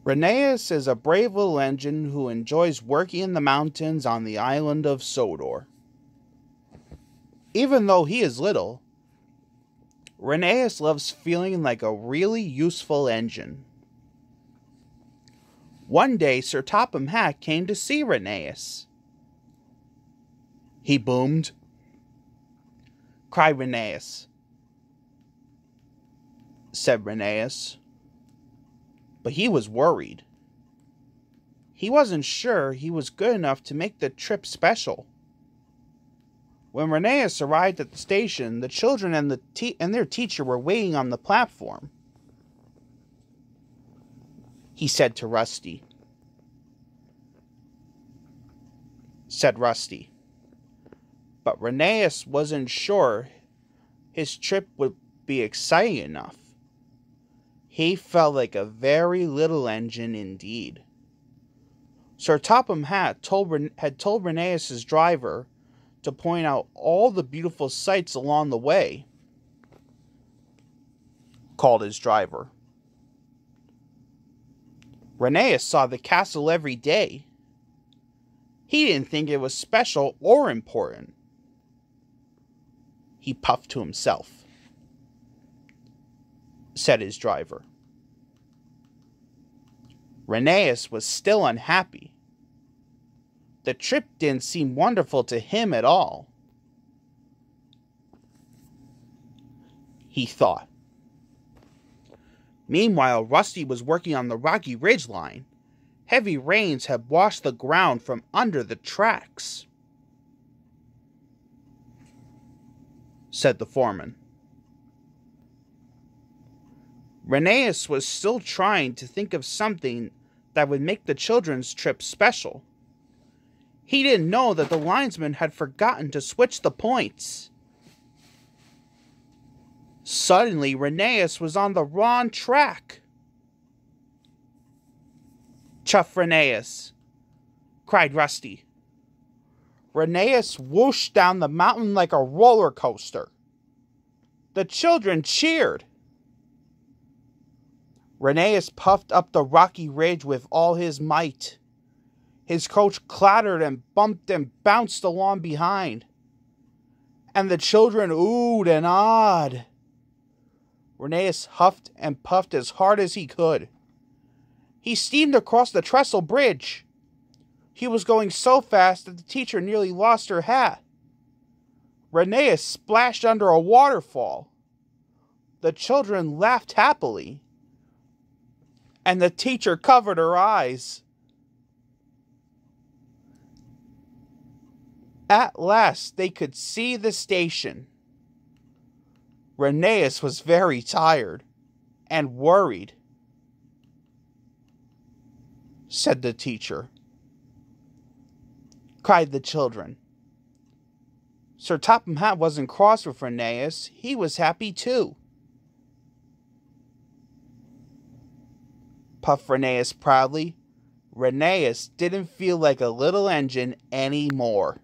Rheneas is a brave little engine who enjoys working in the mountains on the island of Sodor. Even though he is little, Rheneas loves feeling like a really useful engine. One day, Sir Topham Hatt came to see Rheneas. He boomed, cried Rheneas, said Rheneas. But he was worried. He wasn't sure he was good enough to make the trip special. When Rheneas arrived at the station, the children and their teacher were waiting on the platform. He said to Rusty. But Rheneas wasn't sure his trip would be exciting enough. He felt like a very little engine indeed. Sir Topham Hatt had told Rheneas' driver to point out all the beautiful sights along the way, called his driver. Rheneas saw the castle every day. He didn't think it was special or important. He puffed to himself, said his driver. Rheneas was still unhappy. The trip didn't seem wonderful to him at all. He thought. Meanwhile, Rusty was working on the rocky ridge line. Heavy rains had washed the ground from under the tracks, said the foreman. Rheneas was still trying to think of something that would make the children's trip special. He didn't know that the linesman had forgotten to switch the points. Suddenly, Rheneas was on the wrong track. "Chuff, Rheneas!" cried Rusty. Rheneas whooshed down the mountain like a roller coaster. The children cheered. Rheneas puffed up the rocky ridge with all his might. His coach clattered and bumped and bounced along behind. And the children oohed and awed. Rheneas huffed and puffed as hard as he could. He steamed across the trestle bridge. He was going so fast that the teacher nearly lost her hat. Rheneas splashed under a waterfall. The children laughed happily, and the teacher covered her eyes. At last they could see the station. Rheneas was very tired and worried, said the teacher. Cried the children. Sir Topham Hatt wasn't cross with Rheneas. He was happy too. Puffed Rheneas proudly. Rheneas didn't feel like a little engine anymore.